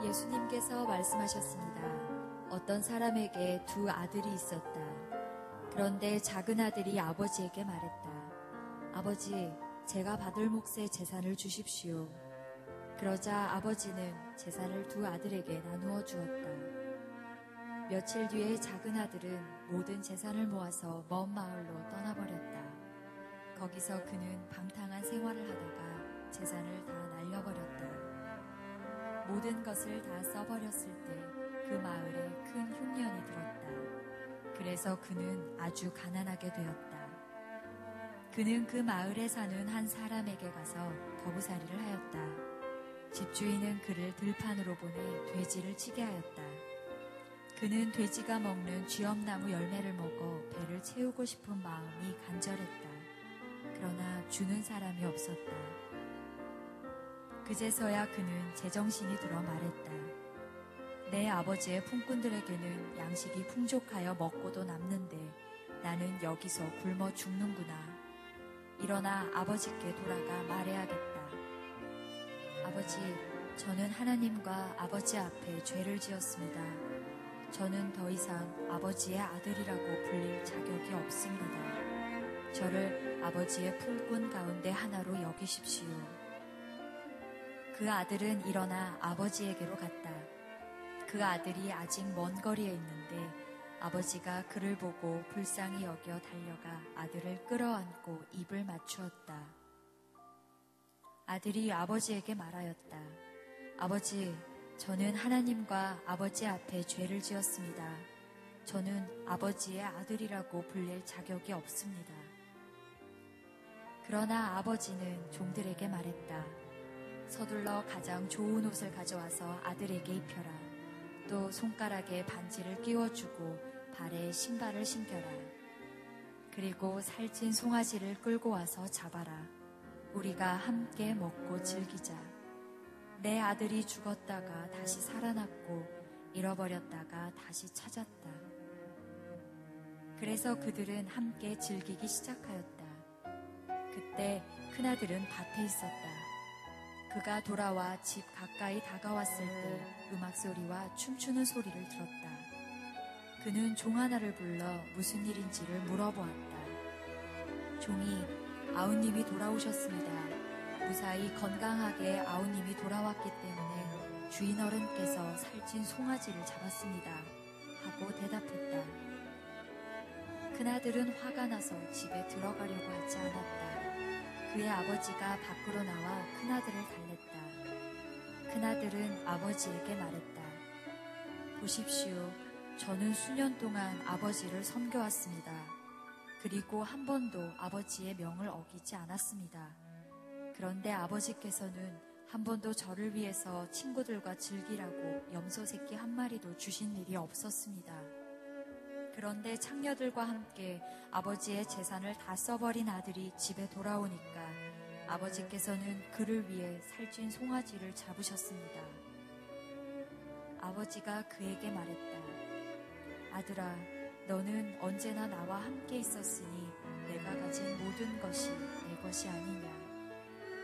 예수님께서 말씀하셨습니다. 어떤 사람에게 두 아들이 있었다. 그런데 작은 아들이 아버지에게 말했다. 아버지, 제가 받을 몫의 재산을 주십시오. 그러자 아버지는 재산을 두 아들에게 나누어 주었다. 며칠 뒤에 작은 아들은 모든 재산을 모아서 먼 마을로 떠나버렸다. 거기서 그는 방탕한 생활을 하다가 재산을 다 날려버렸다. 모든 것을 다 써버렸을 때 그 마을에 큰 흉년이 들었다. 그래서 그는 아주 가난하게 되었다. 그는 그 마을에 사는 한 사람에게 가서 거부살이를 하였다. 집주인은 그를 들판으로 보내 돼지를 치게 하였다. 그는 돼지가 먹는 쥐엄나무 열매를 먹어 배를 채우고 싶은 마음이 간절했다. 그러나 주는 사람이 없었다. 그제서야 그는 제정신이 들어 말했다. 내 아버지의 품꾼들에게는 양식이 풍족하여 먹고도 남는데 나는 여기서 굶어 죽는구나. 일어나 아버지께 돌아가 말해야겠다. 아버지, 저는 하나님과 아버지 앞에 죄를 지었습니다. 저는 더 이상 아버지의 아들이라고 불릴 자격이 없습니다. 저를 아버지의 품꾼 가운데 하나로 여기십시오. 그 아들은 일어나 아버지에게로 갔다. 그 아들이 아직 먼 거리에 있는데 아버지가 그를 보고 불쌍히 여겨 달려가 아들을 끌어안고 입을 맞추었다. 아들이 아버지에게 말하였다. 아버지, 저는 하나님과 아버지 앞에 죄를 지었습니다. 저는 아버지의 아들이라고 불릴 자격이 없습니다. 그러나 아버지는 종들에게 말했다. 서둘러 가장 좋은 옷을 가져와서 아들에게 입혀라. 또 손가락에 반지를 끼워주고 발에 신발을 신겨라. 그리고 살찐 송아지를 끌고 와서 잡아라. 우리가 함께 먹고 즐기자. 내 아들이 죽었다가 다시 살아났고 잃어버렸다가 다시 찾았다. 그래서 그들은 함께 즐기기 시작하였다. 그때 큰아들은 밭에 있었다. 그가 돌아와 집 가까이 다가왔을 때 음악소리와 춤추는 소리를 들었다. 그는 종 하나를 불러 무슨 일인지를 물어보았다. 종이 아우님이 돌아오셨습니다. 무사히 건강하게 아우님이 돌아왔기 때문에 주인 어른께서 살찐 송아지를 잡았습니다. 하고 대답했다. 큰아들은 화가 나서 집에 들어가려고 하지 않았다. 그의 아버지가 밖으로 나와 큰아들을 달랬다. 큰아들은 아버지에게 말했다. 보십시오. 저는 수년 동안 아버지를 섬겨왔습니다. 그리고 한 번도 아버지의 명을 어기지 않았습니다. 그런데 아버지께서는 한 번도 저를 위해서 친구들과 즐기라고 염소 새끼 한 마리도 주신 일이 없었습니다. 그런데 창녀들과 함께 아버지의 재산을 다 써버린 아들이 집에 돌아오니까 아버지께서는 그를 위해 살찐 송아지를 잡으셨습니다. 아버지가 그에게 말했다. 아들아, 너는 언제나 나와 함께 있었으니 내가 가진 모든 것이 내 것이 아니냐.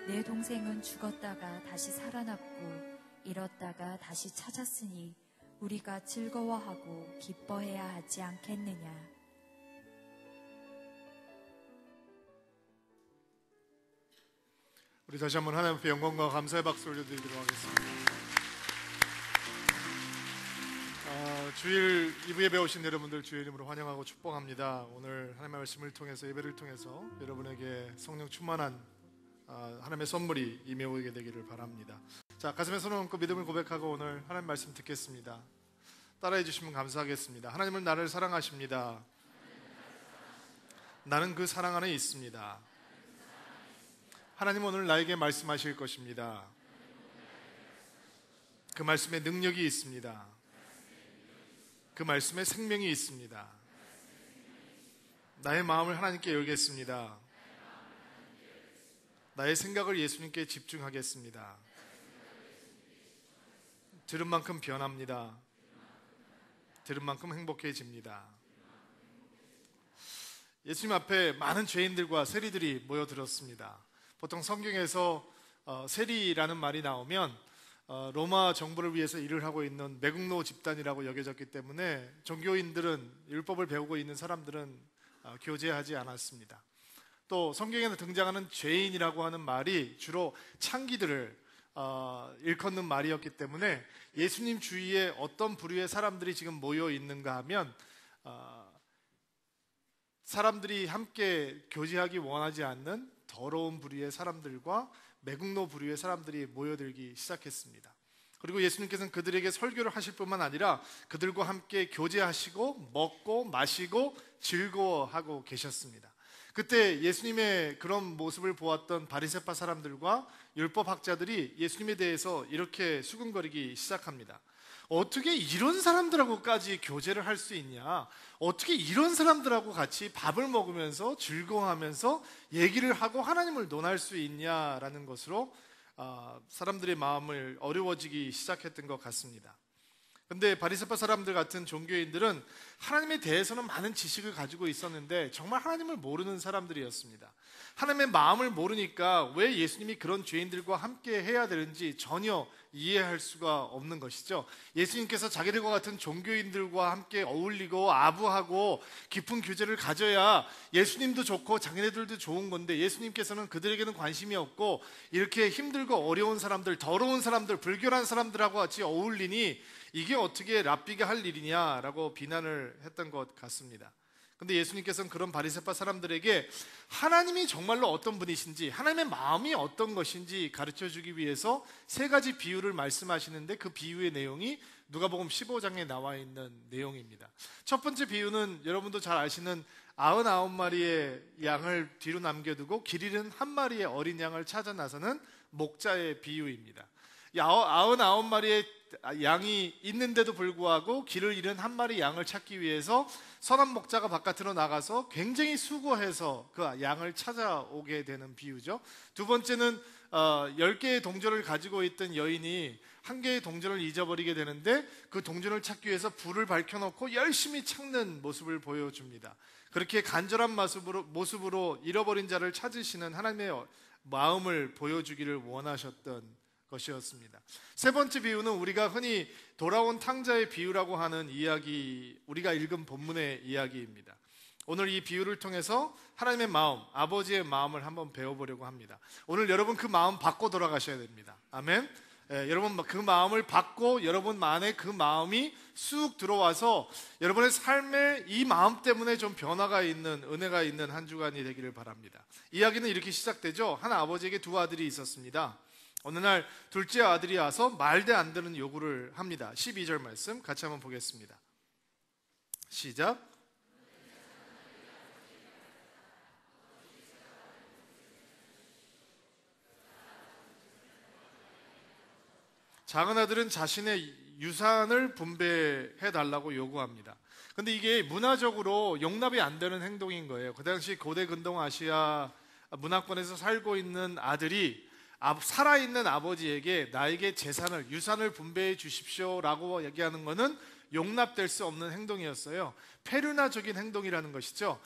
내 동생은 죽었다가 다시 살아났고 잃었다가 다시 찾았으니 우리가 즐거워하고 기뻐해야 하지 않겠느냐. 우리 다시 한번 하나님 앞에 영광과 감사의 박수 올려드리도록 하겠습니다. 주일 2부 예배 오신 여러분들 주의 이름으로 환영하고 축복합니다. 오늘 하나님의 말씀을 통해서 예배를 통해서 여러분에게 성령 충만한 하나님의 선물이 임해오게 되기를 바랍니다. 자, 가슴에 손을 얹고 믿음을 고백하고 오늘 하나님 말씀 듣겠습니다. 따라해 주시면 감사하겠습니다. 하나님은 나를 사랑하십니다. 나는 그 사랑 안에 있습니다. 하나님 오늘 나에게 말씀하실 것입니다. 그 말씀에 능력이 있습니다. 그 말씀에 생명이 있습니다. 나의 마음을 하나님께 열겠습니다. 나의 생각을 예수님께 집중하겠습니다. 들은 만큼 변합니다. 들은 만큼 행복해집니다. 예수님 앞에 많은 죄인들과 세리들이 모여들었습니다. 보통 성경에서 세리라는 말이 나오면 로마 정부를 위해서 일을 하고 있는 매국노 집단이라고 여겨졌기 때문에 종교인들은, 율법을 배우고 있는 사람들은 교제하지 않았습니다. 또 성경에 등장하는 죄인이라고 하는 말이 주로 창기들을 일컫는 말이었기 때문에 예수님 주위에 어떤 부류의 사람들이 지금 모여 있는가 하면 사람들이 함께 교제하기 원하지 않는 더러운 부류의 사람들과 매국노 부류의 사람들이 모여들기 시작했습니다. 그리고 예수님께서는 그들에게 설교를 하실 뿐만 아니라 그들과 함께 교제하시고 먹고 마시고 즐거워하고 계셨습니다. 그때 예수님의 그런 모습을 보았던 바리새파 사람들과 율법학자들이 예수님에 대해서 이렇게 수군거리기 시작합니다. 어떻게 이런 사람들하고까지 교제를 할 수 있냐? 어떻게 이런 사람들하고 같이 밥을 먹으면서 즐거워하면서 얘기를 하고 하나님을 논할 수 있냐라는 것으로 사람들의 마음을 어려워지기 시작했던 것 같습니다. 근데 바리새파 사람들 같은 종교인들은 하나님에 대해서는 많은 지식을 가지고 있었는데 정말 하나님을 모르는 사람들이었습니다. 하나님의 마음을 모르니까 왜 예수님이 그런 죄인들과 함께 해야 되는지 전혀 이해할 수가 없는 것이죠. 예수님께서 자기들과 같은 종교인들과 함께 어울리고 아부하고 깊은 교제를 가져야 예수님도 좋고 자기네들도 좋은 건데, 예수님께서는 그들에게는 관심이 없고 이렇게 힘들고 어려운 사람들, 더러운 사람들, 불결한 사람들하고 같이 어울리니 이게 어떻게 랍비가 할 일이냐라고 비난을 했던 것 같습니다. 근데 예수님께서는 그런 바리새파 사람들에게 하나님이 정말로 어떤 분이신지, 하나님의 마음이 어떤 것인지 가르쳐 주기 위해서 세 가지 비유를 말씀하시는데, 그 비유의 내용이 누가복음 15장에 나와 있는 내용입니다. 첫 번째 비유는 여러분도 잘 아시는 99마리의 양을 뒤로 남겨두고 길 잃은 한 마리의 어린 양을 찾아 나서는 목자의 비유입니다. 99마리의 양이 있는데도 불구하고 길을 잃은 한 마리 양을 찾기 위해서 선한 목자가 바깥으로 나가서 굉장히 수고해서 그 양을 찾아오게 되는 비유죠. 두 번째는 10개의 동전을 가지고 있던 여인이 한 개의 동전을 잊어버리게 되는데 그 동전을 찾기 위해서 불을 밝혀놓고 열심히 찾는 모습을 보여줍니다. 그렇게 간절한 모습으로 잃어버린 자를 찾으시는 하나님의 마음을 보여주기를 원하셨던 것이었습니다. 세 번째 비유는 우리가 흔히 돌아온 탕자의 비유라고 하는 이야기, 우리가 읽은 본문의 이야기입니다. 오늘 이 비유를 통해서 하나님의 마음, 아버지의 마음을 한번 배워보려고 합니다. 오늘 여러분 그 마음 받고 돌아가셔야 됩니다. 아멘. 여러분 그 마음을 받고 여러분 안에 그 마음이 쑥 들어와서 여러분의 삶에 이 마음 때문에 좀 변화가 있는, 은혜가 있는 한 주간이 되기를 바랍니다. 이야기는 이렇게 시작되죠. 한 아버지에게 두 아들이 있었습니다. 어느 날 둘째 아들이 와서 말도 안 되는 요구를 합니다. 12절 말씀 같이 한번 보겠습니다. 시작. 작은 아들은 자신의 유산을 분배해 달라고 요구합니다. 근데 이게 문화적으로 용납이 안 되는 행동인 거예요. 그 당시 고대 근동 아시아 문화권에서 살고 있는 아들이 살아있는 아버지에게 나에게 재산을, 유산을 분배해 주십시오라고 얘기하는 것은 용납될 수 없는 행동이었어요. 페르나적인 행동이라는 것이죠.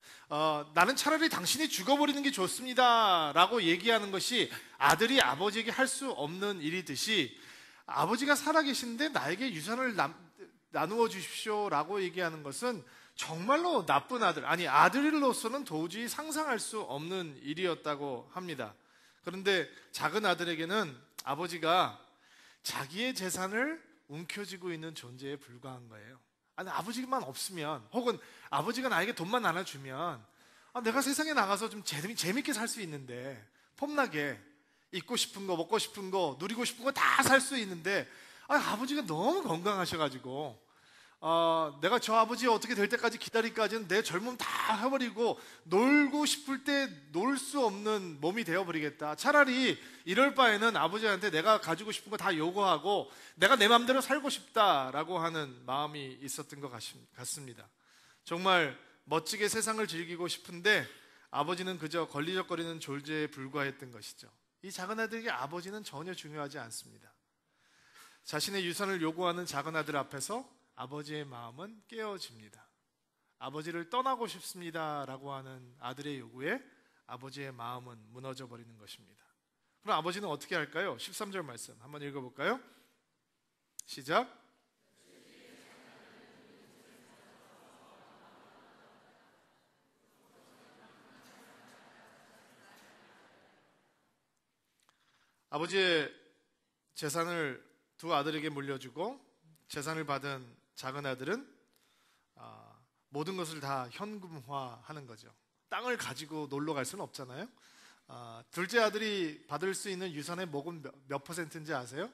나는 차라리 당신이 죽어버리는 게 좋습니다 라고 얘기하는 것이 아들이 아버지에게 할 수 없는 일이듯이, 아버지가 살아계신데 나에게 유산을 나누어 주십시오 라고 얘기하는 것은 정말로 나쁜 아들, 아니 아들로서는 도저히 상상할 수 없는 일이었다고 합니다. 그런데 작은 아들에게는 아버지가 자기의 재산을 움켜쥐고 있는 존재에 불과한 거예요. 아니 아버지만 없으면, 혹은 아버지가 나에게 돈만 나눠주면 내가 세상에 나가서 좀 재밌게 살 수 있는데, 폼나게 입고 싶은 거, 먹고 싶은 거, 누리고 싶은 거 다 살 수 있는데, 아버지가 너무 건강하셔가지고 내가 저 아버지 어떻게 될 때까지 기다리기까지는 내 젊음 다 해버리고 놀고 싶을 때 놀 수 없는 몸이 되어버리겠다. 차라리 이럴 바에는 아버지한테 내가 가지고 싶은 거 다 요구하고 내가 내 마음대로 살고 싶다라고 하는 마음이 있었던 것 같습니다. 정말 멋지게 세상을 즐기고 싶은데 아버지는 그저 걸리적거리는 존재에 불과했던 것이죠. 이 작은 아들에게 아버지는 전혀 중요하지 않습니다. 자신의 유산을 요구하는 작은 아들 앞에서 아버지의 마음은 깨어집니다. 아버지를 떠나고 싶습니다 라고 하는 아들의 요구에 아버지의 마음은 무너져 버리는 것입니다. 그럼 아버지는 어떻게 할까요? 13절 말씀 한번 읽어볼까요? 시작. 아버지의 재산을 두 아들에게 물려주고 재산을 받은 작은 아들은 모든 것을 다 현금화하는 거죠. 땅을 가지고 놀러 갈 수는 없잖아요. 둘째 아들이 받을 수 있는 유산의 목은 몇 퍼센트인지 아세요?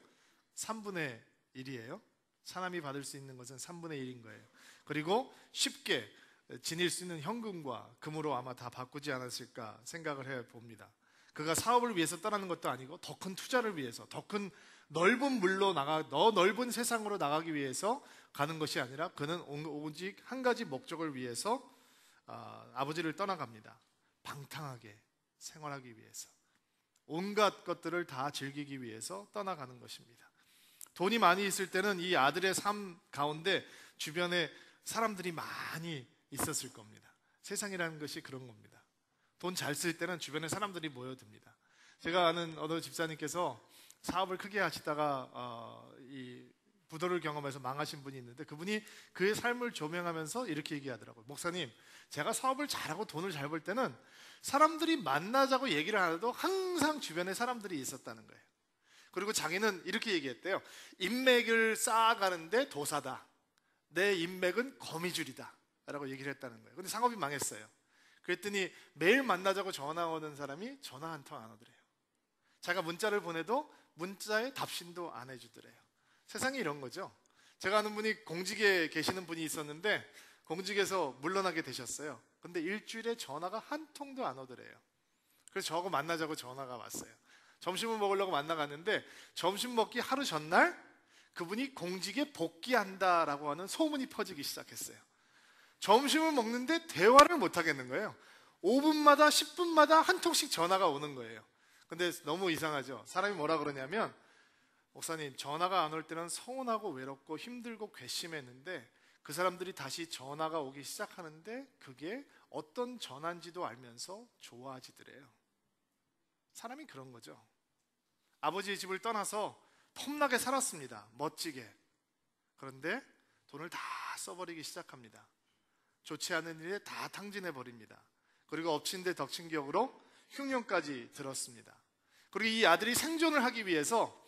3분의 1이에요. 사람이 받을 수 있는 것은 3분의 1인 거예요. 그리고 쉽게 지닐 수 있는 현금과 금으로 아마 다 바꾸지 않았을까 생각을 해봅니다. 그가 사업을 위해서 떠나는 것도 아니고 더 큰 투자를 위해서, 더 큰 넓은 물로 더 넓은 세상으로 나가기 위해서 가는 것이 아니라 그는 오직 한 가지 목적을 위해서 아버지를 떠나갑니다. 방탕하게 생활하기 위해서, 온갖 것들을 다 즐기기 위해서 떠나가는 것입니다. 돈이 많이 있을 때는 이 아들의 삶 가운데 주변에 사람들이 많이 있었을 겁니다. 세상이라는 것이 그런 겁니다. 돈 잘 쓸 때는 주변에 사람들이 모여듭니다. 제가 아는 어느 집사님께서 사업을 크게 하시다가 이 부도를 경험해서 망하신 분이 있는데, 그분이 그의 삶을 조명하면서 이렇게 얘기하더라고요. 목사님, 제가 사업을 잘하고 돈을 잘 벌 때는 사람들이 만나자고 얘기를 안 해도 항상 주변에 사람들이 있었다는 거예요. 그리고 자기는 이렇게 얘기했대요. 인맥을 쌓아가는데 도사다. 내 인맥은 거미줄이다 라고 얘기를 했다는 거예요. 근데 상업이 망했어요. 그랬더니 매일 만나자고 전화 오는 사람이 전화 한 통 안 오더래요. 자기가 문자를 보내도 문자에 답신도 안 해주더래요. 세상이 이런 거죠. 제가 아는 분이 공직에 계시는 분이 있었는데 공직에서 물러나게 되셨어요. 근데 일주일에 전화가 한 통도 안 오더래요. 그래서 저하고 만나자고 전화가 왔어요. 점심을 먹으려고 만나갔는데 점심 먹기 하루 전날 그분이 공직에 복귀한다라고 하는 소문이 퍼지기 시작했어요. 점심을 먹는데 대화를 못 하겠는 거예요. 5분마다 10분마다 한 통씩 전화가 오는 거예요. 근데 너무 이상하죠. 사람이 뭐라 그러냐면, 목사님, 전화가 안 올 때는 서운하고 외롭고 힘들고 괘씸했는데 그 사람들이 다시 전화가 오기 시작하는데 그게 어떤 전화인지도 알면서 좋아지더래요. 사람이 그런 거죠. 아버지의 집을 떠나서 폼나게 살았습니다. 멋지게. 그런데 돈을 다 써버리기 시작합니다. 좋지 않은 일에 다 탕진해 버립니다. 그리고 엎친 데 덮친 격으로 흉년까지 들었습니다. 그리고 이 아들이 생존을 하기 위해서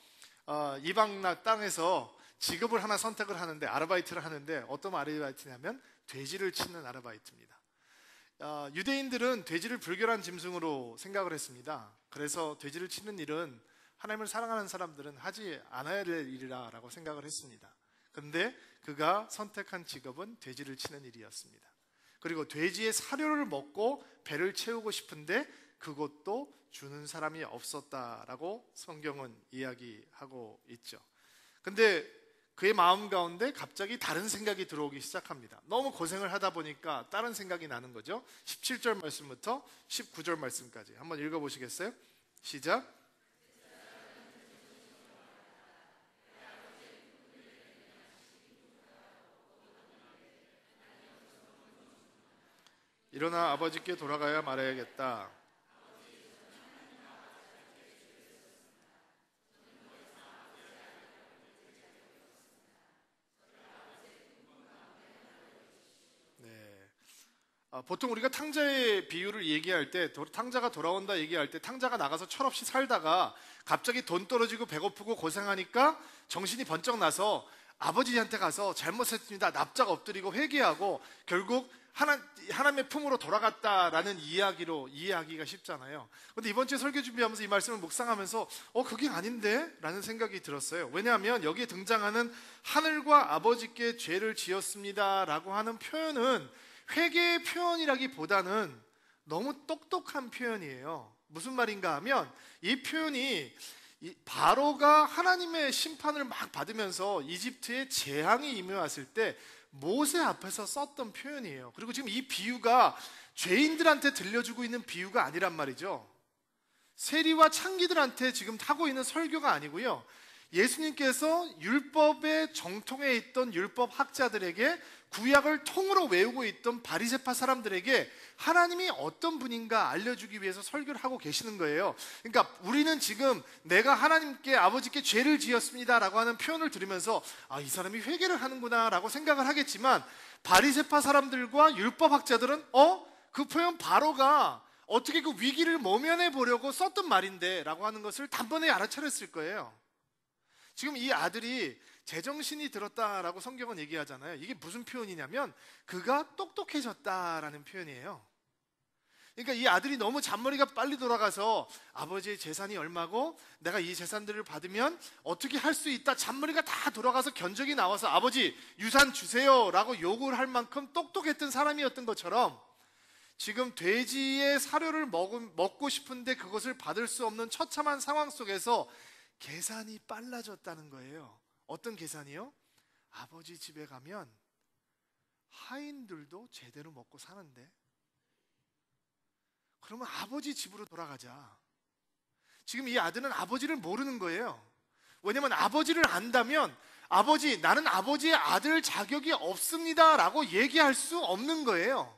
이방 땅에서 직업을 하나 선택을 하는데, 아르바이트를 하는데, 어떤 아르바이트냐면 돼지를 치는 아르바이트입니다. 유대인들은 돼지를 불결한 짐승으로 생각을 했습니다. 그래서 돼지를 치는 일은 하나님을 사랑하는 사람들은 하지 않아야 될 일이라고 생각을 했습니다. 그런데 그가 선택한 직업은 돼지를 치는 일이었습니다. 그리고 돼지의 사료를 먹고 배를 채우고 싶은데 그것도 주는 사람이 없었다라고 성경은 이야기하고 있죠. 근데 그의 마음 가운데 갑자기 다른 생각이 들어오기 시작합니다. 너무 고생을 하다 보니까 다른 생각이 나는 거죠. 17절 말씀부터 19절 말씀까지 한번 읽어보시겠어요? 시작. 일어나 아버지께 돌아가야 말해야겠다. 보통 우리가 탕자의 비유를 얘기할 때, 탕자가 돌아온다 얘기할 때, 탕자가 나가서 철없이 살다가 갑자기 돈 떨어지고 배고프고 고생하니까 정신이 번쩍 나서 아버지한테 가서 잘못했습니다, 납작 엎드리고 회개하고 결국 하나님의 품으로 돌아갔다라는 이야기로 이해하기가 쉽잖아요. 그런데 이번 주에 설교 준비하면서 이 말씀을 묵상하면서 그게 아닌데? 라는 생각이 들었어요. 왜냐하면 여기에 등장하는 하늘과 아버지께 죄를 지었습니다 라고 하는 표현은 회개의 표현이라기보다는 너무 똑똑한 표현이에요. 무슨 말인가 하면 이 표현이 바로가 하나님의 심판을 막 받으면서 이집트에 재앙이 임해왔을 때 모세 앞에서 썼던 표현이에요. 그리고 지금 이 비유가 죄인들한테 들려주고 있는 비유가 아니란 말이죠. 세리와 창기들한테 지금 하고 있는 설교가 아니고요. 예수님께서 율법의 정통에 있던 율법 학자들에게 구약을 통으로 외우고 있던 바리새파 사람들에게 하나님이 어떤 분인가 알려주기 위해서 설교를 하고 계시는 거예요. 그러니까 우리는 지금 내가 하나님께 아버지께 죄를 지었습니다 라고 하는 표현을 들으면서 이 사람이 회개를 하는구나 라고 생각을 하겠지만, 바리새파 사람들과 율법 학자들은 그 표현 바로가 어떻게 그 위기를 모면해 보려고 썼던 말인데 라고 하는 것을 단번에 알아차렸을 거예요. 지금 이 아들이 제정신이 들었다라고 성경은 얘기하잖아요. 이게 무슨 표현이냐면 그가 똑똑해졌다라는 표현이에요. 그러니까 이 아들이 너무 잔머리가 빨리 돌아가서 아버지의 재산이 얼마고 내가 이 재산들을 받으면 어떻게 할 수 있다, 잔머리가 다 돌아가서 견적이 나와서 아버지 유산 주세요 라고 요구를 할 만큼 똑똑했던 사람이었던 것처럼, 지금 돼지의 사료를 먹고 싶은데 그것을 받을 수 없는 처참한 상황 속에서 계산이 빨라졌다는 거예요. 어떤 계산이요? 아버지 집에 가면 하인들도 제대로 먹고 사는데, 그러면 아버지 집으로 돌아가자. 지금 이 아들은 아버지를 모르는 거예요. 왜냐면 아버지를 안다면 아버지, 나는 아버지의 아들 자격이 없습니다 라고 얘기할 수 없는 거예요.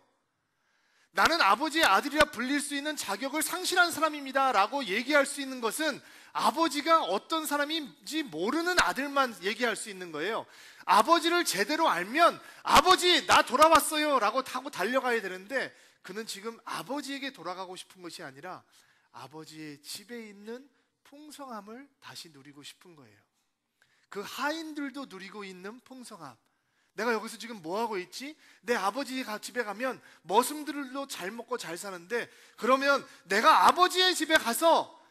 나는 아버지의 아들이라 불릴 수 있는 자격을 상실한 사람입니다 라고 얘기할 수 있는 것은 아버지가 어떤 사람인지 모르는 아들만 얘기할 수 있는 거예요. 아버지를 제대로 알면 아버지 나 돌아왔어요 라고 타고 달려가야 되는데, 그는 지금 아버지에게 돌아가고 싶은 것이 아니라 아버지의 집에 있는 풍성함을 다시 누리고 싶은 거예요. 그 하인들도 누리고 있는 풍성함. 내가 여기서 지금 뭐하고 있지? 내 아버지 집에 가면 머슴들도 잘 먹고 잘 사는데, 그러면 내가 아버지의 집에 가서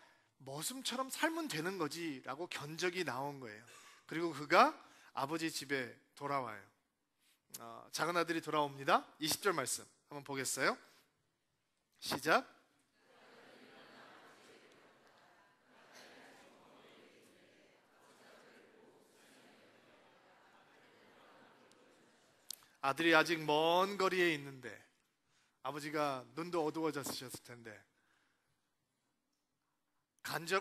머슴처럼 살면 되는 거지 라고 견적이 나온 거예요. 그리고 그가 아버지 집에 돌아와요. 작은 아들이 돌아옵니다. 20절 말씀 한번 보겠어요? 시작. 아들이 아직 먼 거리에 있는데, 아버지가 눈도 어두워졌으셨을 텐데,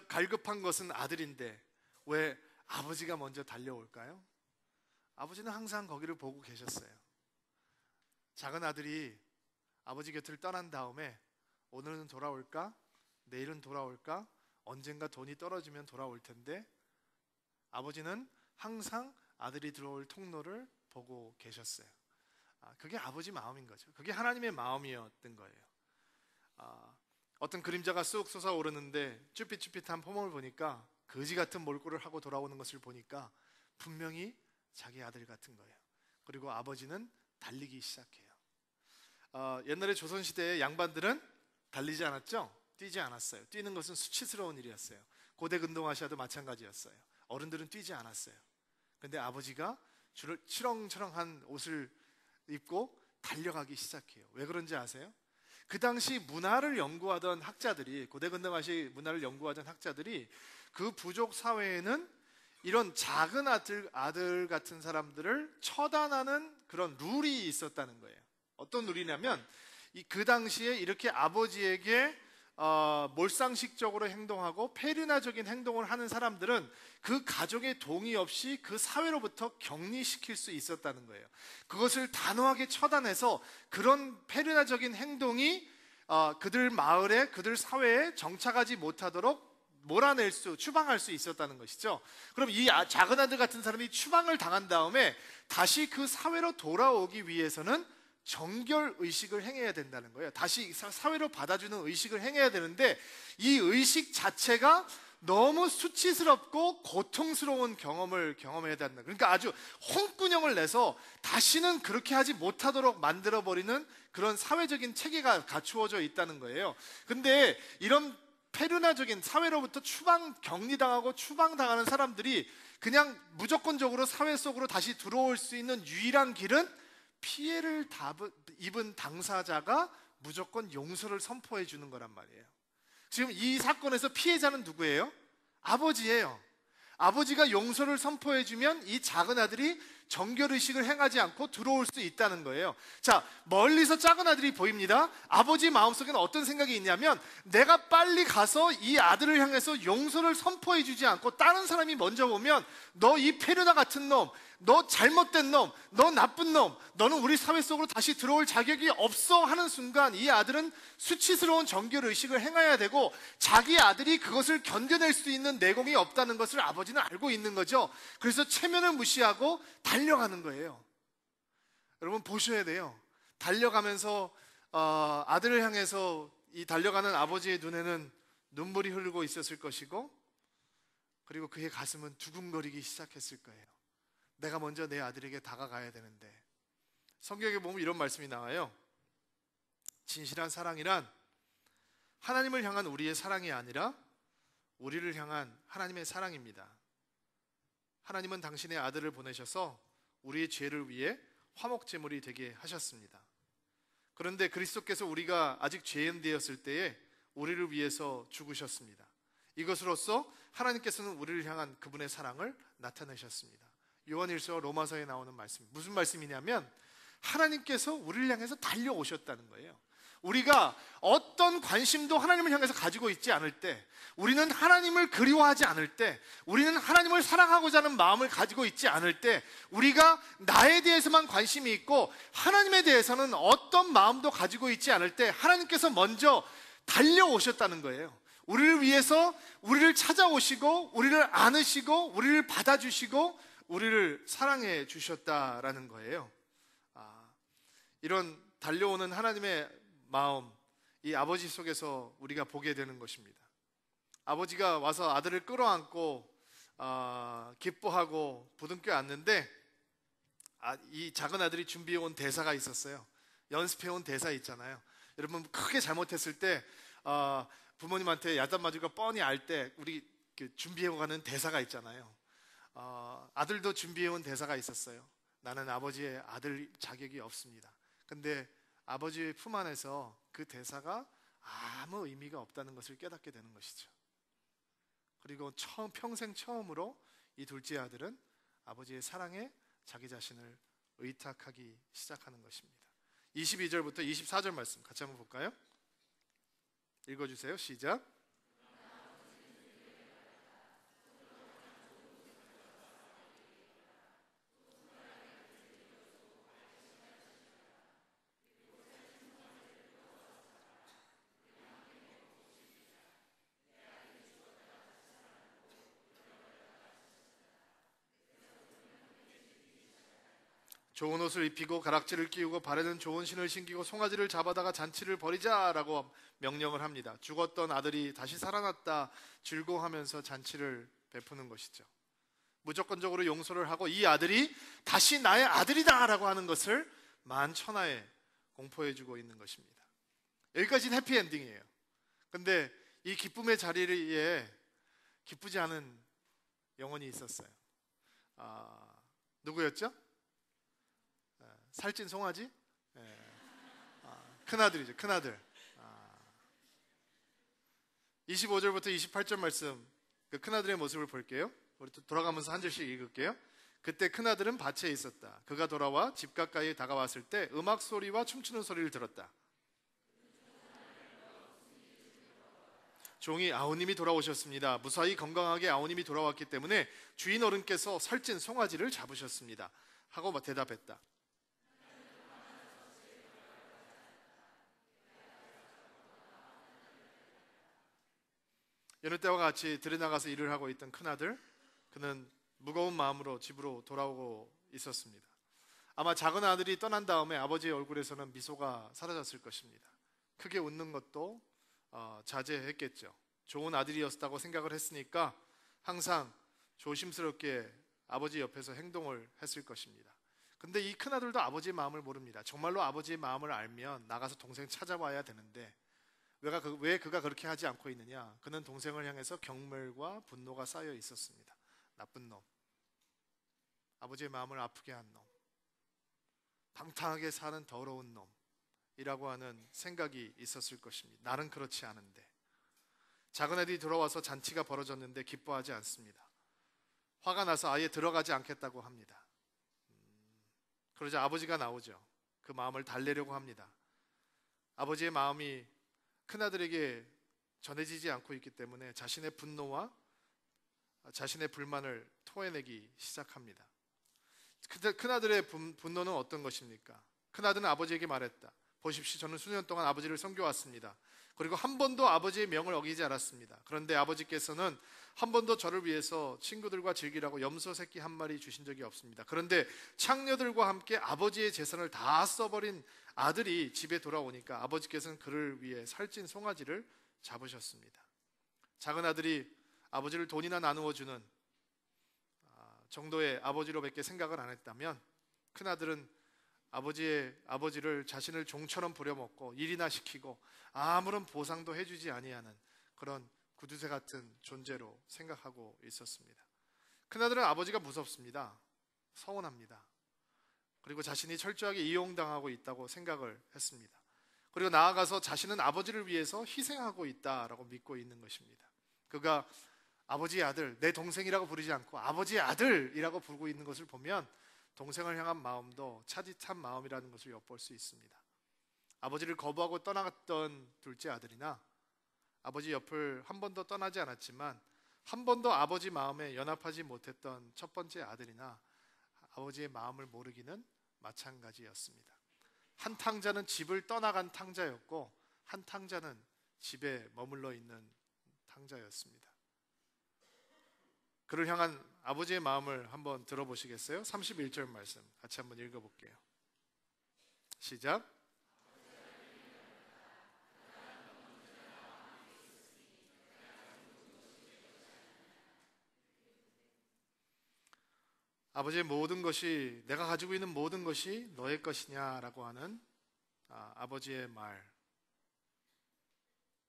갈급한 것은 아들인데 왜 아버지가 먼저 달려올까요? 아버지는 항상 거기를 보고 계셨어요. 작은 아들이 아버지 곁을 떠난 다음에 오늘은 돌아올까? 내일은 돌아올까? 언젠가 돈이 떨어지면 돌아올 텐데, 아버지는 항상 아들이 들어올 통로를 보고 계셨어요. 그게 아버지 마음인 거죠. 그게 하나님의 마음이었던 거예요. 어떤 그림자가 쑥 솟아오르는데 쭈삣쭈삣한 포멍을 보니까 거지 같은 몰골을 하고 돌아오는 것을 보니까 분명히 자기 아들 같은 거예요. 그리고 아버지는 달리기 시작해요. 옛날에 조선시대의 양반들은 달리지 않았죠? 뛰지 않았어요. 뛰는 것은 수치스러운 일이었어요. 고대 근동아시아도 마찬가지였어요. 어른들은 뛰지 않았어요. 근데 아버지가 치렁치렁한 옷을 입고 달려가기 시작해요. 왜 그런지 아세요? 그 당시 문화를 연구하던 학자들이, 고대 근동아시아 문화를 연구하던 학자들이 그 부족 사회에는 이런 작은 아들 같은 사람들을 처단하는 그런 룰이 있었다는 거예요. 어떤 룰이냐면, 그 당시에 이렇게 아버지에게 몰상식적으로 행동하고 페르나적인 행동을 하는 사람들은 그 가족의 동의 없이 그 사회로부터 격리시킬 수 있었다는 거예요. 그것을 단호하게 처단해서 그런 페르나적인 행동이 그들 마을에, 그들 사회에 정착하지 못하도록 추방할 수 있었다는 것이죠. 그럼 이 작은 아들 같은 사람이 추방을 당한 다음에 다시 그 사회로 돌아오기 위해서는 정결 의식을 행해야 된다는 거예요. 다시 사회로 받아주는 의식을 행해야 되는데, 이 의식 자체가 너무 수치스럽고 고통스러운 경험을 경험해야 된다. 그러니까 아주 홍군형을 내서 다시는 그렇게 하지 못하도록 만들어버리는 그런 사회적인 체계가 갖추어져 있다는 거예요. 근데 이런 페르나적인 사회로부터 격리당하고 추방당하는 사람들이 그냥 무조건적으로 사회 속으로 다시 들어올 수 있는 유일한 길은 피해를 입은 당사자가 무조건 용서를 선포해 주는 거란 말이에요. 지금 이 사건에서 피해자는 누구예요? 아버지예요. 아버지가 용서를 선포해 주면 이 작은 아들이 정결의식을 행하지 않고 들어올 수 있다는 거예요. 자, 멀리서 작은 아들이 보입니다. 아버지 마음속에는 어떤 생각이 있냐면 내가 빨리 가서 이 아들을 향해서 용서를 선포해 주지 않고 다른 사람이 먼저 보면 너 이 페르나 같은 놈, 너 잘못된 놈, 너 나쁜 놈, 너는 우리 사회 속으로 다시 들어올 자격이 없어 하는 순간 이 아들은 수치스러운 정결의식을 행해야 되고 자기 아들이 그것을 견뎌낼 수 있는 내공이 없다는 것을 아버지는 알고 있는 거죠. 그래서 체면을 무시하고 달려가는 거예요. 여러분 보셔야 돼요. 달려가면서 아들을 향해서 이 달려가는 아버지의 눈에는 눈물이 흐르고 있었을 것이고 그리고 그의 가슴은 두근거리기 시작했을 거예요. 내가 먼저 내 아들에게 다가가야 되는데. 성경에 보면 이런 말씀이 나와요. 진실한 사랑이란 하나님을 향한 우리의 사랑이 아니라 우리를 향한 하나님의 사랑입니다. 하나님은 당신의 아들을 보내셔서 우리의 죄를 위해 화목제물이 되게 하셨습니다. 그런데 그리스도께서 우리가 아직 죄인 되었을 때에 우리를 위해서 죽으셨습니다. 이것으로써 하나님께서는 우리를 향한 그분의 사랑을 나타내셨습니다. 요한일서 로마서에 나오는 말씀, 무슨 말씀이냐면 하나님께서 우리를 향해서 달려오셨다는 거예요. 우리가 어떤 관심도 하나님을 향해서 가지고 있지 않을 때, 우리는 하나님을 그리워하지 않을 때, 우리는 하나님을 사랑하고자 하는 마음을 가지고 있지 않을 때, 우리가 나에 대해서만 관심이 있고 하나님에 대해서는 어떤 마음도 가지고 있지 않을 때 하나님께서 먼저 달려오셨다는 거예요. 우리를 위해서 우리를 찾아오시고 우리를 안으시고 우리를 받아주시고 우리를 사랑해 주셨다라는 거예요. 이런 달려오는 하나님의 마음, 이 아버지 속에서 우리가 보게 되는 것입니다. 아버지가 와서 아들을 끌어안고 기뻐하고 부둥켜 안는데 이 작은 아들이 준비해온 대사가 있었어요. 연습해온 대사 있잖아요. 여러분 크게 잘못했을 때 부모님한테 야단맞이가 뻔히 알 때 우리 준비해가는 대사가 있잖아요. 아들도 준비해온 대사가 있었어요. 나는 아버지의 아들 자격이 없습니다. 근데 아버지의 품 안에서 그 대사가 아무 의미가 없다는 것을 깨닫게 되는 것이죠. 그리고 평생 처음으로 이 둘째 아들은 아버지의 사랑에 자기 자신을 의탁하기 시작하는 것입니다. 22절부터 24절 말씀 같이 한번 볼까요? 읽어주세요. 시작. 좋은 옷을 입히고 가락지를 끼우고 발에는 좋은 신을 신기고 송아지를 잡아다가 잔치를 벌이자라고 명령을 합니다. 죽었던 아들이 다시 살아났다 즐거워하면서 잔치를 베푸는 것이죠. 무조건적으로 용서를 하고 이 아들이 다시 나의 아들이다라고 하는 것을 만천하에 공포해주고 있는 것입니다. 여기까지는 해피엔딩이에요. 근데 이 기쁨의 자리에 기쁘지 않은 영혼이 있었어요. 누구였죠? 살찐 송아지? 큰아들이죠. 큰아들. 25절부터 28절 말씀, 그 큰아들의 모습을 볼게요. 우리 또 돌아가면서 한 절씩 읽을게요. 그때 큰아들은 밭에 있었다. 그가 돌아와 집 가까이 다가왔을 때 음악 소리와 춤추는 소리를 들었다. 종이 아우님이 돌아오셨습니다. 무사히 건강하게 아우님이 돌아왔기 때문에 주인 어른께서 살찐 송아지를 잡으셨습니다. 하고 대답했다. 여느 때와 같이 들에 나가서 일을 하고 있던 큰아들, 그는 무거운 마음으로 집으로 돌아오고 있었습니다. 아마 작은 아들이 떠난 다음에 아버지의 얼굴에서는 미소가 사라졌을 것입니다. 크게 웃는 것도 자제했겠죠. 좋은 아들이었다고 생각을 했으니까 항상 조심스럽게 아버지 옆에서 행동을 했을 것입니다. 근데 이 큰아들도 아버지의 마음을 모릅니다. 정말로 아버지의 마음을 알면 나가서 동생 찾아와야 되는데 왜 그가 그렇게 하지 않고 있느냐? 그는 동생을 향해서 경멸과 분노가 쌓여 있었습니다. 나쁜 놈, 아버지의 마음을 아프게 한 놈, 방탕하게 사는 더러운 놈이라고 하는 생각이 있었을 것입니다. 나는 그렇지 않은데. 작은 아들이 돌아와서 잔치가 벌어졌는데 기뻐하지 않습니다. 화가 나서 아예 들어가지 않겠다고 합니다. 그러자 아버지가 나오죠. 그 마음을 달래려고 합니다. 아버지의 마음이 큰아들에게 전해지지 않고 있기 때문에 자신의 분노와 자신의 불만을 토해내기 시작합니다. 큰아들의 분노는 어떤 것입니까? 큰아들은 아버지에게 말했다. 보십시오, 저는 수년 동안 아버지를 섬겨왔습니다. 그리고 한 번도 아버지의 명을 어기지 않았습니다. 그런데 아버지께서는 한 번도 저를 위해서 친구들과 즐기라고 염소 새끼 한 마리 주신 적이 없습니다. 그런데 창녀들과 함께 아버지의 재산을 다 써버린 아들이 집에 돌아오니까 아버지께서는 그를 위해 살찐 송아지를 잡으셨습니다. 작은 아들이 아버지를 돈이나 나누어 주는 정도의 아버지로밖에 생각을 안 했다면, 큰아들은 아버지를 자신을 종처럼 부려먹고 일이나 시키고 아무런 보상도 해주지 아니하는 그런 구두쇠 같은 존재로 생각하고 있었습니다. 큰아들은 아버지가 무섭습니다. 서운합니다. 그리고 자신이 철저하게 이용당하고 있다고 생각을 했습니다. 그리고 나아가서 자신은 아버지를 위해서 희생하고 있다라고 믿고 있는 것입니다. 그가 아버지의 아들, 내 동생이라고 부르지 않고 아버지의 아들이라고 부르고 있는 것을 보면 동생을 향한 마음도 차디찬 마음이라는 것을 엿볼 수 있습니다. 아버지를 거부하고 떠나갔던 둘째 아들이나 아버지 옆을 한 번도 떠나지 않았지만 한 번도 아버지 마음에 연합하지 못했던 첫 번째 아들이나 아버지의 마음을 모르기는 마찬가지였습니다. 한 탕자는 집을 떠나간 탕자였고 한 탕자는 집에 머물러 있는 탕자였습니다. 그를 향한 아버지의 마음을 한번 들어보시겠어요? 31절 말씀 같이 한번 읽어볼게요. 시작. 아버지의 모든 것이, 내가 가지고 있는 모든 것이 너의 것이냐라고 하는 아버지의 말.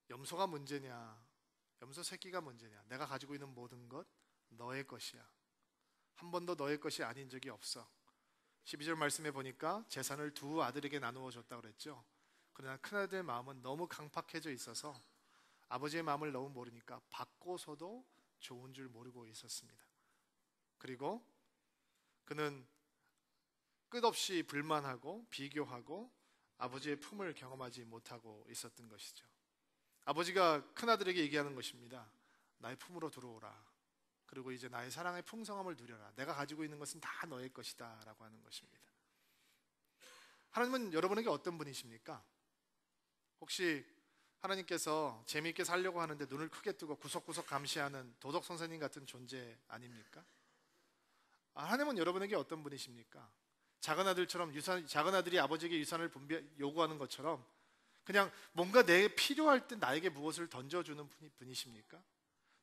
염소가 문제냐, 염소 새끼가 문제냐, 내가 가지고 있는 모든 것 너의 것이야. 한 번도 너의 것이 아닌 적이 없어. 12절 말씀에 보니까 재산을 두 아들에게 나누어 줬다고 그랬죠. 그러나 큰아들의 마음은 너무 강팍해져 있어서 아버지의 마음을 너무 모르니까 받고서도 좋은 줄 모르고 있었습니다. 그리고 그는 끝없이 불만하고 비교하고 아버지의 품을 경험하지 못하고 있었던 것이죠. 아버지가 큰아들에게 얘기하는 것입니다. 나의 품으로 들어오라. 그리고 이제 나의 사랑의 풍성함을 누려라. 내가 가지고 있는 것은 다 너의 것이다 라고 하는 것입니다. 하나님은 여러분에게 어떤 분이십니까? 혹시 하나님께서 재미있게 살려고 하는데 눈을 크게 뜨고 구석구석 감시하는 도덕 선생님 같은 존재 아닙니까? 하나님은 여러분에게 어떤 분이십니까? 작은 아들이 아버지에게 유산을 요구하는 것처럼 그냥 뭔가 내 필요할 때 나에게 무엇을 던져주는 분이십니까?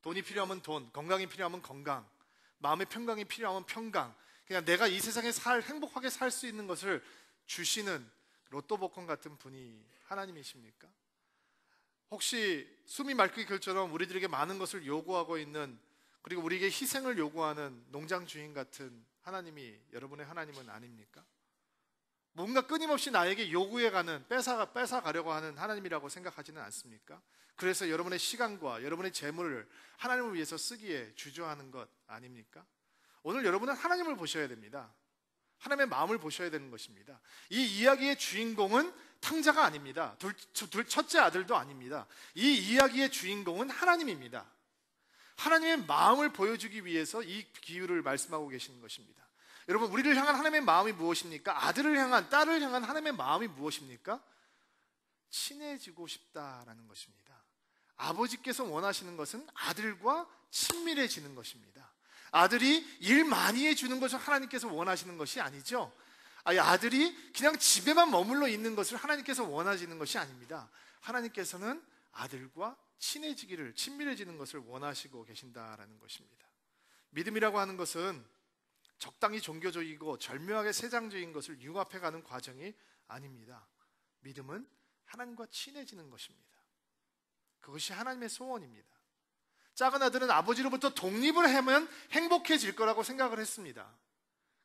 돈이 필요하면 돈, 건강이 필요하면 건강, 마음의 평강이 필요하면 평강, 그냥 내가 이 세상에 행복하게 살 수 있는 것을 주시는 로또 복권 같은 분이 하나님이십니까? 혹시 숨이 맑기 결처럼 우리들에게 많은 것을 요구하고 있는, 그리고 우리에게 희생을 요구하는 농장 주인 같은 하나님이 여러분의 하나님은 아닙니까? 뭔가 끊임없이 나에게 요구해가는, 뺏어가려고 하는 하나님이라고 생각하지는 않습니까? 그래서 여러분의 시간과 여러분의 재물을 하나님을 위해서 쓰기에 주저하는 것 아닙니까? 오늘 여러분은 하나님을 보셔야 됩니다. 하나님의 마음을 보셔야 되는 것입니다. 이 이야기의 주인공은 탕자가 아닙니다. 첫째 아들도 아닙니다. 이 이야기의 주인공은 하나님입니다. 하나님의 마음을 보여주기 위해서 이 비유를 말씀하고 계시는 것입니다. 여러분, 우리를 향한 하나님의 마음이 무엇입니까? 아들을 향한, 딸을 향한 하나님의 마음이 무엇입니까? 친해지고 싶다라는 것입니다. 아버지께서 원하시는 것은 아들과 친밀해지는 것입니다. 아들이 일 많이 해주는 것을 하나님께서 원하시는 것이 아니죠. 아들이 그냥 집에만 머물러 있는 것을 하나님께서 원하시는 것이 아닙니다. 하나님께서는 아들과 친밀해지는 것을 원하시고 계신다라는 것입니다. 믿음이라고 하는 것은 적당히 종교적이고 절묘하게 세상적인 것을 융합해가는 과정이 아닙니다. 믿음은 하나님과 친해지는 것입니다. 그것이 하나님의 소원입니다. 작은 아들은 아버지로부터 독립을 하면 행복해질 거라고 생각을 했습니다.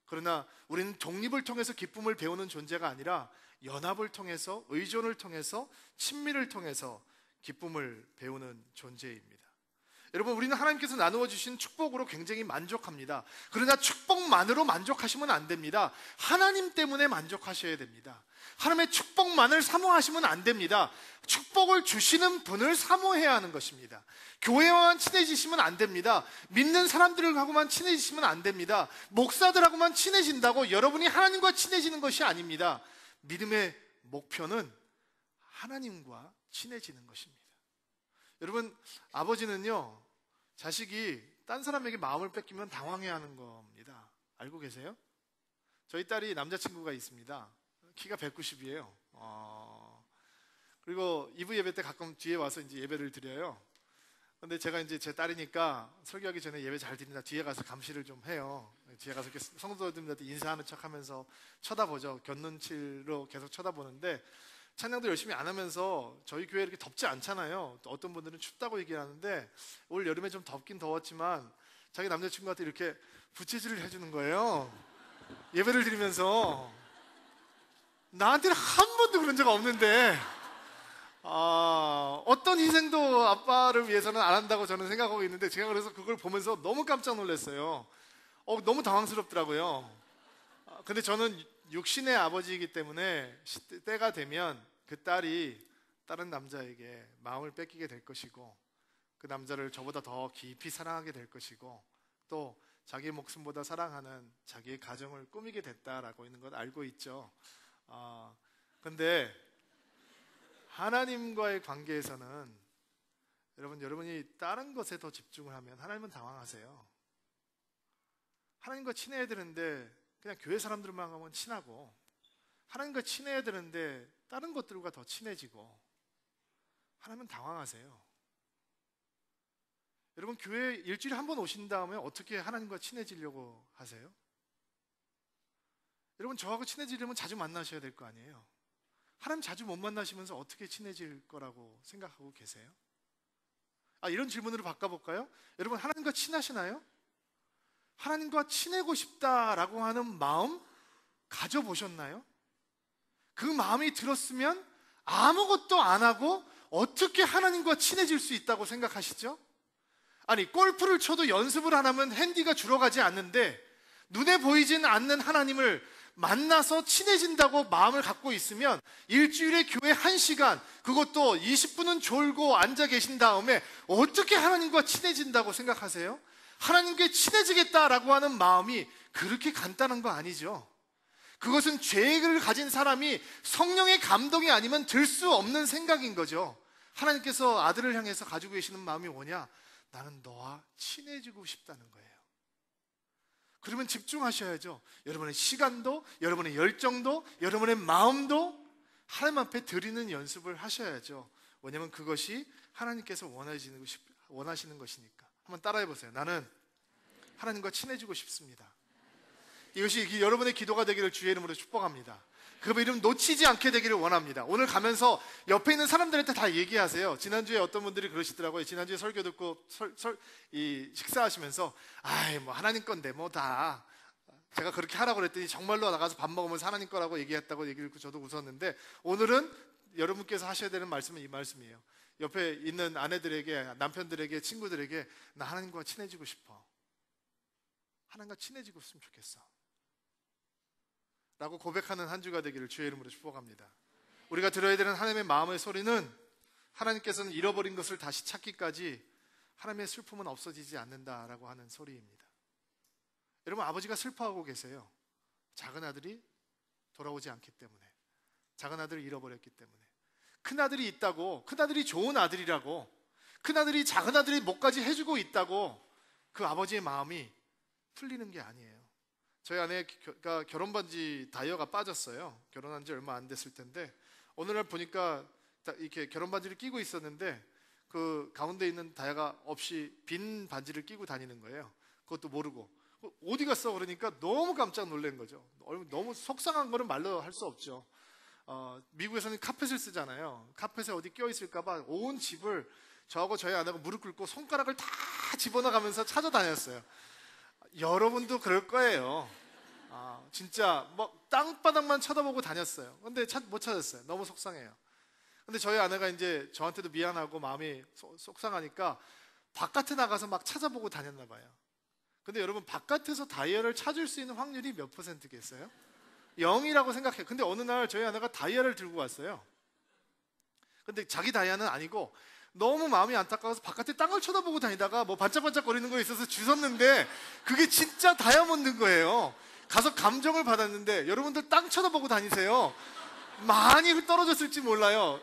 그러나 우리는 독립을 통해서 기쁨을 배우는 존재가 아니라 연합을 통해서, 의존을 통해서, 친밀을 통해서 기쁨을 배우는 존재입니다. 여러분, 우리는 하나님께서 나누어 주신 축복으로 굉장히 만족합니다. 그러나 축복만으로 만족하시면 안 됩니다. 하나님 때문에 만족하셔야 됩니다. 하나님의 축복만을 사모하시면 안 됩니다. 축복을 주시는 분을 사모해야 하는 것입니다. 교회와만 친해지시면 안 됩니다. 믿는 사람들하고만 친해지시면 안 됩니다. 목사들하고만 친해진다고 여러분이 하나님과 친해지는 것이 아닙니다. 믿음의 목표는 하나님과 친해지는 것입니다. 여러분, 아버지는요, 자식이 딴 사람에게 마음을 뺏기면 당황해야 하는 겁니다. 알고 계세요? 저희 딸이 남자친구가 있습니다. 키가 190이에요. 그리고 2부 예배 때 가끔 뒤에 와서 이제 예배를 드려요. 근데 제가 이제 제 딸이니까 설교하기 전에 예배 잘 드린다, 뒤에 가서 감시를 좀 해요. 뒤에 가서 이렇게 성도들한테 인사하는 척 하면서 쳐다보죠. 곁눈질로 계속 쳐다보는데, 찬양도 열심히 안 하면서 저희 교회 이렇게 덥지 않잖아요. 어떤 분들은 춥다고 얘기하는데, 올 여름에 좀 덥긴 더웠지만 자기 남자친구한테 이렇게 부채질을 해주는 거예요. 예배를 드리면서. 나한테는 한 번도 그런 적 없는데, 어떤 희생도 아빠를 위해서는 안 한다고 저는 생각하고 있는데, 제가 그래서 그걸 보면서 너무 깜짝 놀랐어요. 너무 당황스럽더라고요. 근데 저는 육신의 아버지이기 때문에 때가 되면 그 딸이 다른 남자에게 마음을 뺏기게 될 것이고, 그 남자를 저보다 더 깊이 사랑하게 될 것이고, 또 자기 목숨보다 사랑하는 자기의 가정을 꾸미게 됐다라고 있는 걸 알고 있죠. 근데 하나님과의 관계에서는 여러분이 다른 것에 더 집중을 하면 하나님은 당황하세요. 하나님과 친해야 되는데 그냥 교회 사람들만 하면 친하고, 하나님과 친해야 되는데 다른 것들과 더 친해지고, 하나님은 당황하세요. 여러분, 교회 일주일에 한 번 오신 다음에 어떻게 하나님과 친해지려고 하세요? 여러분, 저하고 친해지려면 자주 만나셔야 될 거 아니에요. 하나님 자주 못 만나시면서 어떻게 친해질 거라고 생각하고 계세요? 이런 질문으로 바꿔볼까요? 여러분, 하나님과 친하시나요? 하나님과 친해고 싶다라고 하는 마음 가져보셨나요? 그 마음이 들었으면 아무것도 안 하고 어떻게 하나님과 친해질 수 있다고 생각하시죠? 아니, 골프를 쳐도 연습을 안 하면 핸디가 줄어가지 않는데, 눈에 보이지는 않는 하나님을 만나서 친해진다고 마음을 갖고 있으면 일주일에 교회 1시간, 그것도 20분은 졸고 앉아 계신 다음에 어떻게 하나님과 친해진다고 생각하세요? 하나님께 친해지겠다라고 하는 마음이 그렇게 간단한 거 아니죠. 그것은 죄를 가진 사람이 성령의 감동이 아니면 들 수 없는 생각인 거죠. 하나님께서 아들을 향해서 가지고 계시는 마음이 뭐냐? 나는 너와 친해지고 싶다는 거예요. 그러면 집중하셔야죠. 여러분의 시간도, 여러분의 열정도, 여러분의 마음도 하나님 앞에 드리는 연습을 하셔야죠. 왜냐하면 그것이 하나님께서 원하시는 것이니까. 한번 따라해 보세요. 나는 하나님과 친해지고 싶습니다. 이것이 여러분의 기도가 되기를 주의 이름으로 축복합니다. 그 이름 놓치지 않게 되기를 원합니다. 오늘 가면서 옆에 있는 사람들한테 다 얘기하세요. 지난주에 어떤 분들이 그러시더라고요. 지난주에 설교 듣고 식사하시면서 뭐 하나님 건데 뭐 다 제가 그렇게 하라고 그랬더니 정말로 나가서 밥 먹으면서 하나님 거라고 얘기했다고 얘기를 듣고 저도 웃었는데, 오늘은 여러분께서 하셔야 되는 말씀은 이 말씀이에요. 옆에 있는 아내들에게, 남편들에게, 친구들에게 나 하나님과 친해지고 싶어. 하나님과 친해지고 있으면 좋겠어 라고 고백하는 한 주가 되기를 주의 이름으로 축복합니다. 우리가 들어야 되는 하나님의 마음의 소리는, 하나님께서는 잃어버린 것을 다시 찾기까지 하나님의 슬픔은 없어지지 않는다라고 하는 소리입니다. 여러분, 아버지가 슬퍼하고 계세요. 작은 아들이 돌아오지 않기 때문에, 작은 아들을 잃어버렸기 때문에. 큰 아들이 있다고, 큰 아들이 좋은 아들이라고, 큰 아들이 작은 아들이 뭐까지 해주고 있다고 그 아버지의 마음이 풀리는 게 아니에요. 저희 아내가 결혼 반지 다이어가 빠졌어요. 결혼한 지 얼마 안 됐을 텐데, 어느 날 보니까 이렇게 결혼 반지를 끼고 있었는데 그 가운데 있는 다이어가 없이 빈 반지를 끼고 다니는 거예요. 그것도 모르고. 어디 갔어? 그러니까 너무 깜짝 놀란 거죠. 너무 속상한 거는 말로 할 수 없죠. 미국에서는 카펫을 쓰잖아요. 카펫에 어디 껴있을까 봐 온 집을 저하고 저희 아내가 무릎 꿇고 손가락을 다 집어넣어가면서 찾아다녔어요. 여러분도 그럴 거예요. 진짜 땅바닥만 쳐다보고 다녔어요. 근데 못 찾았어요. 너무 속상해요. 근데 저희 아내가 이제 저한테도 미안하고 마음이 속상하니까 바깥에 나가서 막 찾아보고 다녔나 봐요. 근데 여러분, 바깥에서 다이아를 찾을 수 있는 확률이 몇 %겠어요? 0이라고 생각해요. 근데 어느 날 저희 아내가 다이아를 들고 왔어요. 근데 자기 다이아는 아니고 너무 마음이 안타까워서 바깥에 땅을 쳐다보고 다니다가 뭐 반짝반짝거리는 거 있어서 주웠는데 그게 진짜 다이아몬드인 거예요. 가서 감정을 받았는데, 여러분들 땅 쳐다보고 다니세요. 많이 떨어졌을지 몰라요.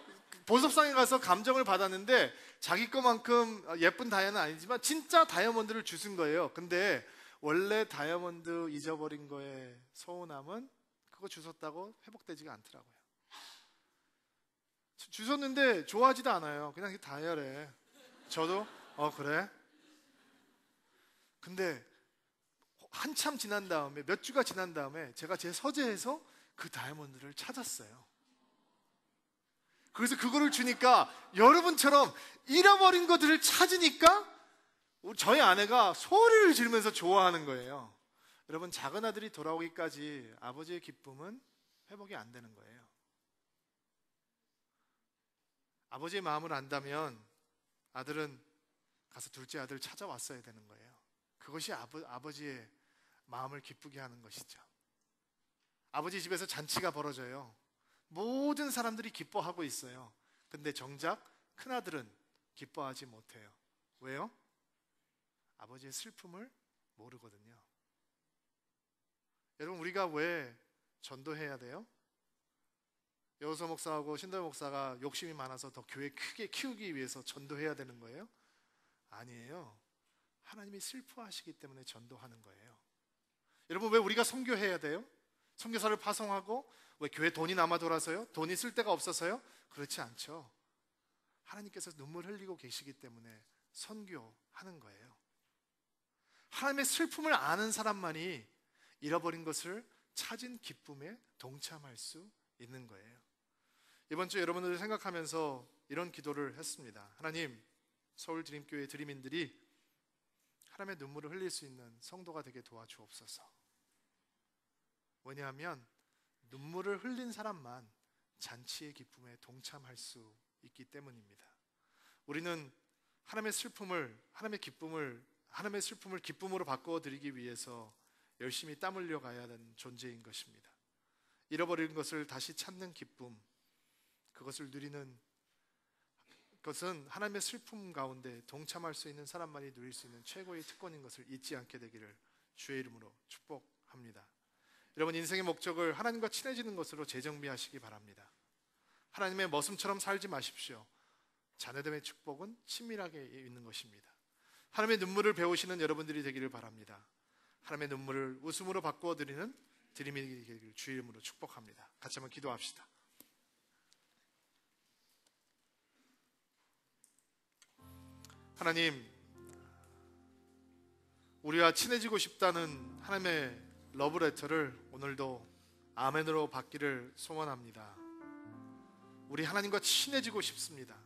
보석상에 가서 감정을 받았는데 자기 거만큼 예쁜 다이아는 아니지만 진짜 다이아몬드를 주신 거예요. 근데 원래 다이아몬드 잊어버린 거에 서운함은 그거 주웠다고 회복되지가 않더라고요. 주웠는데 좋아하지도 않아요. 그냥 다이아래. 저도 그래? 근데 한참 지난 다음에, 몇 주가 지난 다음에 제가 제 서재에서 그 다이아몬드를 찾았어요. 그래서 그거를 주니까, 여러분처럼 잃어버린 것들을 찾으니까 저희 아내가 소리를 지르면서 좋아하는 거예요. 여러분, 작은 아들이 돌아오기까지 아버지의 기쁨은 회복이 안 되는 거예요. 아버지의 마음을 안다면 아들은 가서 둘째 아들 찾아왔어야 되는 거예요. 그것이 아버지의 마음을 기쁘게 하는 것이죠. 아버지 집에서 잔치가 벌어져요. 모든 사람들이 기뻐하고 있어요. 근데 정작 큰아들은 기뻐하지 못해요. 왜요? 아버지의 슬픔을 모르거든요. 여러분, 우리가 왜 전도해야 돼요? 여호서 목사하고 신도현 목사가 욕심이 많아서 더 교회 크게 키우기 위해서 전도해야 되는 거예요? 아니에요. 하나님이 슬퍼하시기 때문에 전도하는 거예요. 여러분, 왜 우리가 선교해야 돼요? 선교사를 파송하고 왜 교회 돈이 남아 돌아서요? 돈이 쓸 데가 없어서요? 그렇지 않죠. 하나님께서 눈물 흘리고 계시기 때문에 선교하는 거예요. 하나님의 슬픔을 아는 사람만이 잃어버린 것을 찾은 기쁨에 동참할 수 있는 거예요. 이번 주 여러분들 생각하면서 이런 기도를 했습니다. 하나님, 서울 드림교회 드림인들이 하나님의 눈물을 흘릴 수 있는 성도가 되게 도와주옵소서. 왜냐하면 눈물을 흘린 사람만 잔치의 기쁨에 동참할 수 있기 때문입니다. 우리는 하나님의 슬픔을 기쁨으로 바꾸어 드리기 위해서 열심히 땀 흘려 가야 하는 존재인 것입니다. 잃어버린 것을 다시 찾는 기쁨, 그것을 누리는 것은 하나님의 슬픔 가운데 동참할 수 있는 사람만이 누릴 수 있는 최고의 특권인 것을 잊지 않게 되기를 주의 이름으로 축복합니다. 여러분, 인생의 목적을 하나님과 친해지는 것으로 재정비하시기 바랍니다. 하나님의 머슴처럼 살지 마십시오. 자녀됨의 축복은 친밀하게 있는 것입니다. 하나님의 눈물을 배우시는 여러분들이 되기를 바랍니다. 하나님의 눈물을 웃음으로 바꾸어 드리는 드림이 되기를 주의 이름으로 축복합니다. 같이 한번 기도합시다. 하나님, 우리와 친해지고 싶다는 하나님의 러브레터를 오늘도 아멘으로 받기를 소원합니다. 우리 하나님과 친해지고 싶습니다.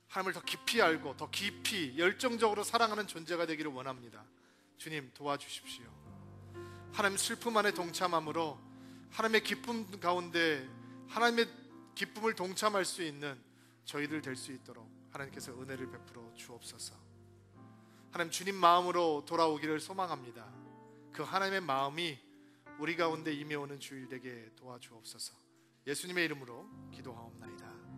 하나님을 더 깊이 알고 더 깊이 열정적으로 사랑하는 존재가 되기를 원합니다. 주님, 도와주십시오. 하나님 슬픔 안에 동참함으로 하나님의 기쁨 가운데 하나님의 기쁨을 동참할 수 있는 저희들 될 수 있도록 하나님께서 은혜를 베풀어 주옵소서. 하나님, 주님 마음으로 돌아오기를 소망합니다. 그 하나님의 마음이 우리 가운데 임해오는 주일 되게 도와주옵소서. 예수님의 이름으로 기도하옵나이다.